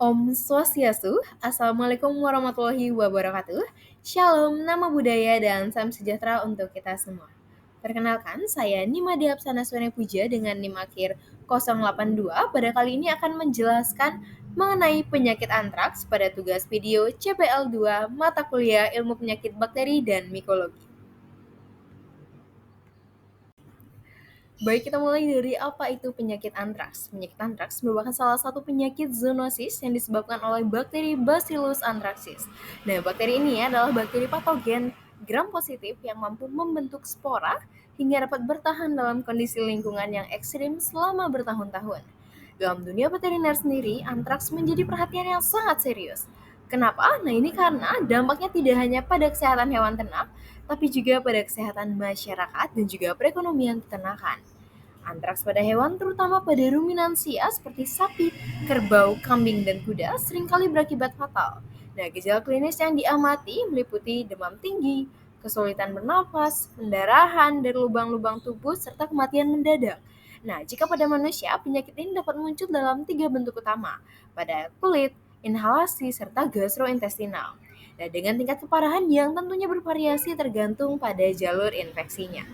Om Swastiastu, Assalamualaikum warahmatullahi wabarakatuh. Shalom, nama budaya dan salam sejahtera untuk kita semua. Perkenalkan, saya Nima Diapsana Suene Puja dengan NIM akhir 082. Pada kali ini akan menjelaskan mengenai penyakit antraks pada tugas video CPL 2 mata kuliah Ilmu Penyakit Bakteri dan Mikologi. Baik, kita mulai dari apa itu penyakit antraks. Penyakit antraks merupakan salah satu penyakit zoonosis yang disebabkan oleh bakteri Bacillus anthracis. Nah, bakteri ini adalah bakteri patogen gram positif yang mampu membentuk spora hingga dapat bertahan dalam kondisi lingkungan yang ekstrim selama bertahun-tahun. Dalam dunia veteriner sendiri, antraks menjadi perhatian yang sangat serius. Kenapa? Nah, ini karena dampaknya tidak hanya pada kesehatan hewan ternak, tapi juga pada kesehatan masyarakat dan juga perekonomian peternakan. Antraks pada hewan, terutama pada ruminansia seperti sapi, kerbau, kambing, dan kuda, seringkali berakibat fatal. Nah, gejala klinis yang diamati meliputi demam tinggi, kesulitan bernapas, pendarahan dari lubang-lubang tubuh, serta kematian mendadak. Nah, jika pada manusia, penyakit ini dapat muncul dalam 3 bentuk utama, pada kulit, inhalasi, serta gastrointestinal. Nah, dengan tingkat keparahan yang tentunya bervariasi tergantung pada jalur infeksinya.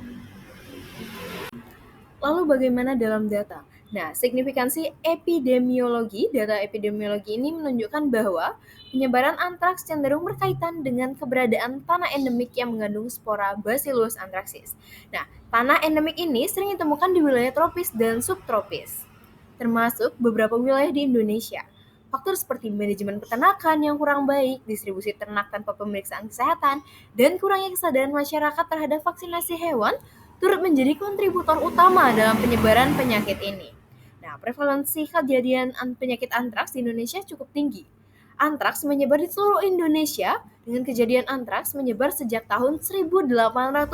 Lalu bagaimana dalam data? Nah, signifikansi data epidemiologi ini menunjukkan bahwa penyebaran antraks cenderung berkaitan dengan keberadaan tanah endemik yang mengandung spora Bacillus anthracis. Nah, tanah endemik ini sering ditemukan di wilayah tropis dan subtropis, termasuk beberapa wilayah di Indonesia. Faktor seperti manajemen peternakan yang kurang baik, distribusi ternak tanpa pemeriksaan kesehatan, dan kurangnya kesadaran masyarakat terhadap vaksinasi hewan turut menjadi kontributor utama dalam penyebaran penyakit ini. Nah, prevalensi kejadian penyakit antraks di Indonesia cukup tinggi. Antraks menyebar di seluruh Indonesia dengan kejadian antraks menyebar sejak tahun 1884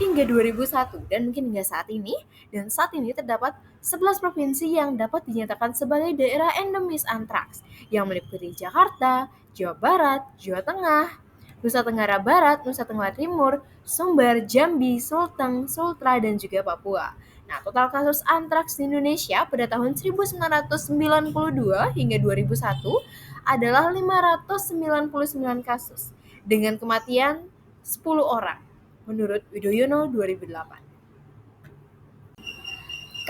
hingga 2001 dan mungkin hingga saat ini. Dan saat ini terdapat 11 provinsi yang dapat dinyatakan sebagai daerah endemis antraks yang meliputi Jakarta, Jawa Barat, Jawa Tengah, Nusa Tenggara Barat, Nusa Tenggara Timur, Sumbar, Jambi, Sulteng, Sultra, dan juga Papua. Nah, total kasus antraks di Indonesia pada tahun 1992 hingga 2001 adalah 599 kasus dengan kematian 10 orang menurut Widoyono 2008.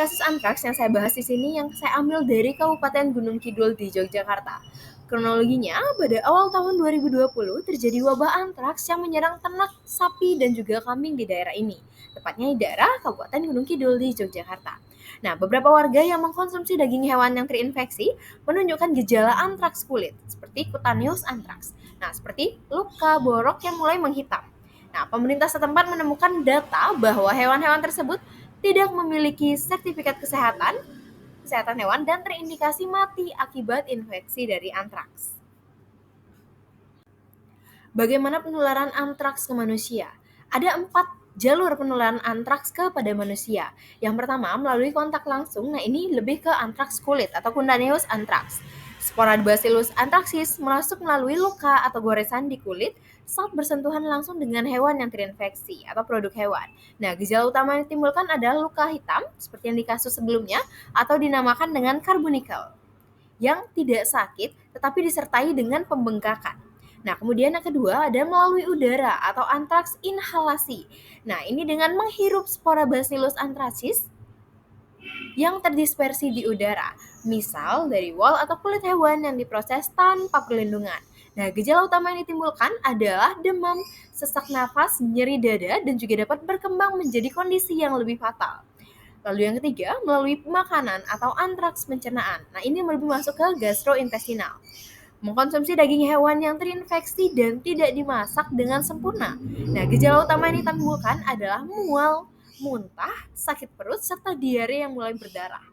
Kasus antraks yang saya bahas di sini yang saya ambil dari Kabupaten Gunung Kidul di Yogyakarta. Kronologinya, pada awal tahun 2020 terjadi wabah antraks yang menyerang ternak sapi dan juga kambing di daerah ini, tepatnya di daerah Kabupaten Gunung Kidul di Yogyakarta. Nah, beberapa warga yang mengkonsumsi daging hewan yang terinfeksi menunjukkan gejala antraks kulit, seperti cutaneous antraks. Nah, seperti luka borok yang mulai menghitam. Nah, pemerintah setempat menemukan data bahwa hewan-hewan tersebut tidak memiliki sertifikat kesehatan hewan dan terindikasi mati akibat infeksi dari antraks. Bagaimana penularan antraks ke manusia? Ada 4 jalur penularan antraks kepada manusia. Yang pertama, melalui kontak langsung. Nah, ini lebih ke antraks kulit atau cutaneous antraks. Spora Bacillus anthracis masuk melalui luka atau goresan di kulit saat bersentuhan langsung dengan hewan yang terinfeksi atau produk hewan. Nah, gejala utama yang ditimbulkan adalah luka hitam seperti yang di kasus sebelumnya atau dinamakan dengan carbuncle yang tidak sakit tetapi disertai dengan pembengkakan. Nah, kemudian yang kedua ada melalui udara atau antraks inhalasi. Nah, ini dengan menghirup spora Bacillus anthracis yang terdispersi di udara, misal dari wol atau kulit hewan yang diproses tanpa perlindungan. Nah, gejala utama yang ditimbulkan adalah demam, sesak nafas, nyeri dada, dan juga dapat berkembang menjadi kondisi yang lebih fatal. Lalu yang ketiga, melalui makanan atau antraks pencernaan. Nah, ini lebih masuk ke gastrointestinal. Mengkonsumsi daging hewan yang terinfeksi dan tidak dimasak dengan sempurna. Nah, gejala utama yang ditimbulkan adalah mual, muntah, sakit perut, serta diare yang mulai berdarah.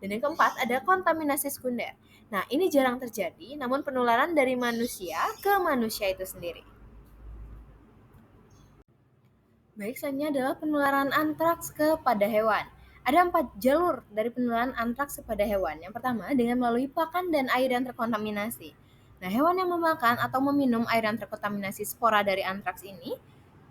Dan yang keempat, ada kontaminasi sekunder. Nah, ini jarang terjadi, namun penularan dari manusia ke manusia itu sendiri. Baik, selanjutnya adalah penularan antraks kepada hewan. Ada 4 jalur dari penularan antraks kepada hewan. Yang pertama, dengan melalui pakan dan air yang terkontaminasi. Nah, hewan yang memakan atau meminum air yang terkontaminasi spora dari antraks ini,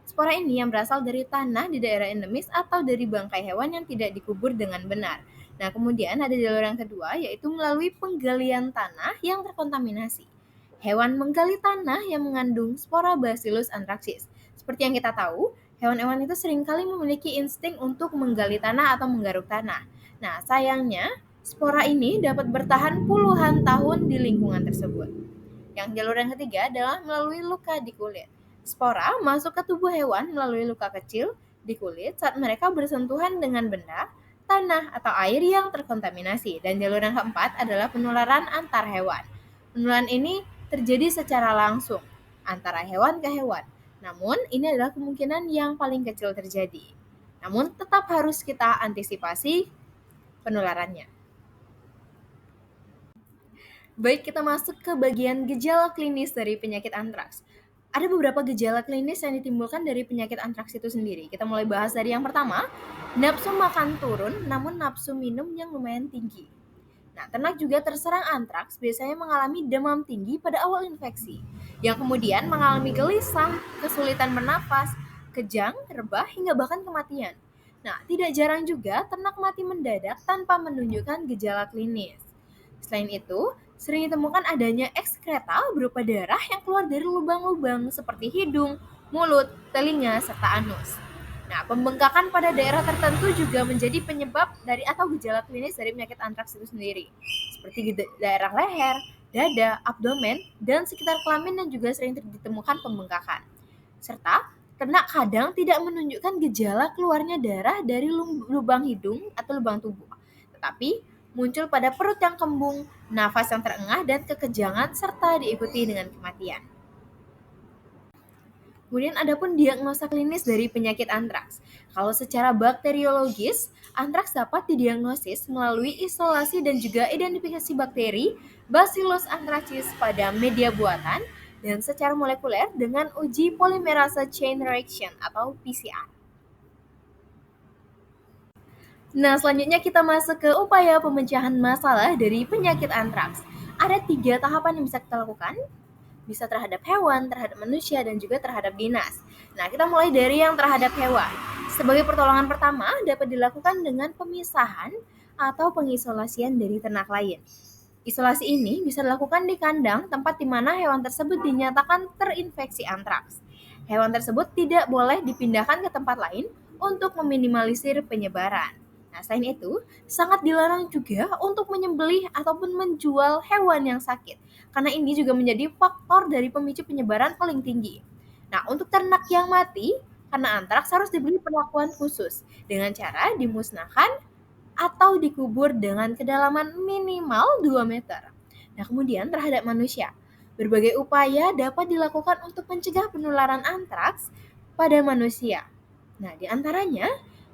spora ini yang berasal dari tanah di daerah endemis atau dari bangkai hewan yang tidak dikubur dengan benar. Nah, kemudian ada jalur yang kedua, yaitu melalui penggalian tanah yang terkontaminasi. Hewan menggali tanah yang mengandung spora Bacillus anthracis. Seperti yang kita tahu, hewan-hewan itu seringkali memiliki insting untuk menggali tanah atau menggaruk tanah. Nah, sayangnya, spora ini dapat bertahan puluhan tahun di lingkungan tersebut. Yang jalur yang ketiga adalah melalui luka di kulit. Spora masuk ke tubuh hewan melalui luka kecil di kulit saat mereka bersentuhan dengan benda, tanah, atau air yang terkontaminasi. Dan jalur yang keempat adalah penularan antar hewan. Penularan ini terjadi secara langsung antara hewan ke hewan. Namun, ini adalah kemungkinan yang paling kecil terjadi. Namun, tetap harus kita antisipasi penularannya. Baik, kita masuk ke bagian gejala klinis dari penyakit antraks. Ada beberapa gejala klinis yang ditimbulkan dari penyakit antraks itu sendiri. Kita mulai bahas dari yang pertama, nafsu makan turun namun nafsu minum yang lumayan tinggi. Nah, ternak juga terserang antraks biasanya mengalami demam tinggi pada awal infeksi, yang kemudian mengalami gelisah, kesulitan bernafas, kejang, rebah, hingga bahkan kematian. Nah, tidak jarang juga ternak mati mendadak tanpa menunjukkan gejala klinis. Selain itu, sering ditemukan adanya ekskreta berupa darah yang keluar dari lubang-lubang seperti hidung, mulut, telinga, serta anus. Nah, pembengkakan pada daerah tertentu juga menjadi penyebab dari atau gejala klinis dari penyakit antraks itu sendiri, seperti di daerah leher, dada, abdomen, dan sekitar kelamin dan juga sering ditemukan pembengkakan. Serta ternak kadang tidak menunjukkan gejala keluarnya darah dari lubang hidung atau lubang tubuh, tetapi muncul pada perut yang kembung, nafas yang terengah, dan kekejangan serta diikuti dengan kematian. Kemudian ada pun diagnosa klinis dari penyakit antraks. Kalau secara bakteriologis, antraks dapat didiagnosis melalui isolasi dan juga identifikasi bakteri Bacillus anthracis pada media buatan dan secara molekuler dengan uji polimerase chain reaction atau PCR. Nah, selanjutnya kita masuk ke upaya pemecahan masalah dari penyakit antraks. Ada 3 tahapan yang bisa kita lakukan, bisa terhadap hewan, terhadap manusia, dan juga terhadap dinas. Nah, kita mulai dari yang terhadap hewan. Sebagai pertolongan pertama, dapat dilakukan dengan pemisahan atau pengisolasian dari ternak lain. Isolasi ini bisa dilakukan di kandang tempat di mana hewan tersebut dinyatakan terinfeksi antraks. Hewan tersebut tidak boleh dipindahkan ke tempat lain untuk meminimalisir penyebaran. Nah, selain itu, sangat dilarang juga untuk menyembelih ataupun menjual hewan yang sakit, karena ini juga menjadi faktor dari pemicu penyebaran paling tinggi. Nah, untuk ternak yang mati karena antraks harus diberi perlakuan khusus dengan cara dimusnahkan atau dikubur dengan kedalaman minimal 2 meter. Nah, kemudian terhadap manusia, berbagai upaya dapat dilakukan untuk mencegah penularan antraks pada manusia. Nah, di antaranya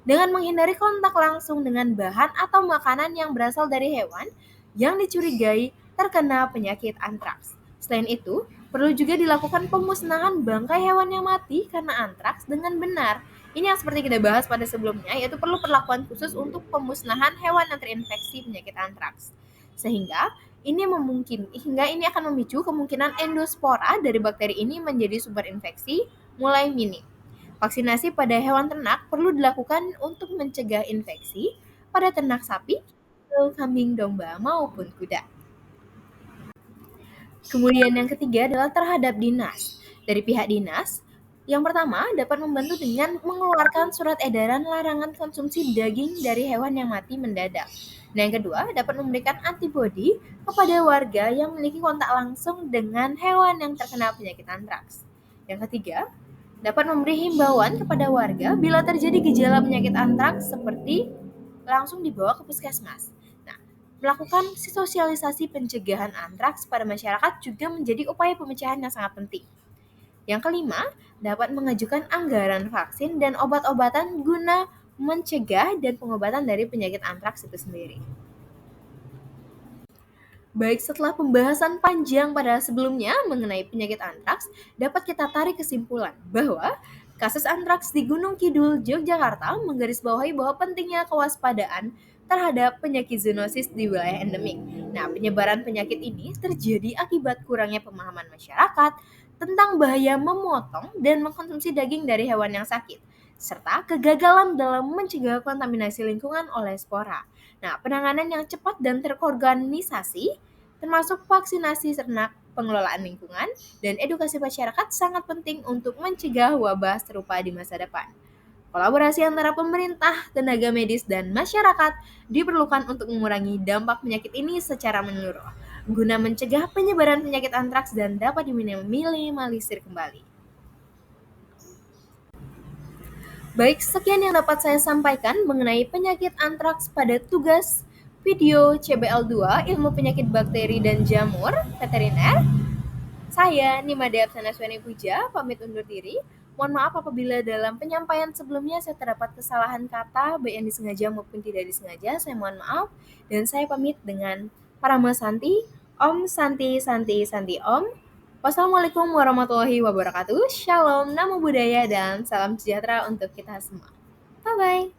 dengan menghindari kontak langsung dengan bahan atau makanan yang berasal dari hewan yang dicurigai terkena penyakit antraks. Selain itu, perlu juga dilakukan pemusnahan bangkai hewan yang mati karena antraks dengan benar. Ini yang seperti kita bahas pada sebelumnya, yaitu perlu perlakuan khusus untuk pemusnahan hewan yang terinfeksi penyakit antraks. Sehingga ini akan memicu kemungkinan endospora dari bakteri ini menjadi sumber infeksi mulai minim. Vaksinasi pada hewan ternak perlu dilakukan untuk mencegah infeksi pada ternak sapi, kambing, domba, maupun kuda. Kemudian yang ketiga adalah terhadap dinas. Dari pihak dinas, yang pertama dapat membantu dengan mengeluarkan surat edaran larangan konsumsi daging dari hewan yang mati mendadak. Nah, yang kedua dapat memberikan antibodi kepada warga yang memiliki kontak langsung dengan hewan yang terkena penyakit antraks. Yang ketiga, dapat memberi himbauan kepada warga bila terjadi gejala penyakit antraks seperti langsung dibawa ke puskesmas. Nah, melakukan sosialisasi pencegahan antraks pada masyarakat juga menjadi upaya pemecahan yang sangat penting. Yang kelima, dapat mengajukan anggaran vaksin dan obat-obatan guna mencegah dan pengobatan dari penyakit antraks itu sendiri. Baik, setelah pembahasan panjang pada sebelumnya mengenai penyakit antraks, dapat kita tarik kesimpulan bahwa kasus antraks di Gunung Kidul, Yogyakarta menggarisbawahi bahwa pentingnya kewaspadaan terhadap penyakit zoonosis di wilayah endemik. Nah, penyebaran penyakit ini terjadi akibat kurangnya pemahaman masyarakat tentang bahaya memotong dan mengkonsumsi daging dari hewan yang sakit, serta kegagalan dalam mencegah kontaminasi lingkungan oleh spora. Nah, penanganan yang cepat dan terorganisasi, termasuk vaksinasi ternak, pengelolaan lingkungan, dan edukasi masyarakat sangat penting untuk mencegah wabah serupa di masa depan. Kolaborasi antara pemerintah, tenaga medis, dan masyarakat diperlukan untuk mengurangi dampak penyakit ini secara menyeluruh, guna mencegah penyebaran penyakit antraks dan dapat diminimalisir kembali. Baik, sekian yang dapat saya sampaikan mengenai penyakit antraks pada tugas video CBL2 Ilmu Penyakit Bakteri dan Jamur Veteriner. Saya Nimade Apsanaswani Puja, pamit undur diri. Mohon maaf apabila dalam penyampaian sebelumnya saya terdapat kesalahan kata, baik yang disengaja maupun tidak disengaja. Saya mohon maaf. Dan saya pamit dengan Parama Santi, Om Santi Santi Santi Om. Wassalamualaikum warahmatullahi wabarakatuh. Shalom, namo buddhaya, dan salam sejahtera untuk kita semua. Bye-bye.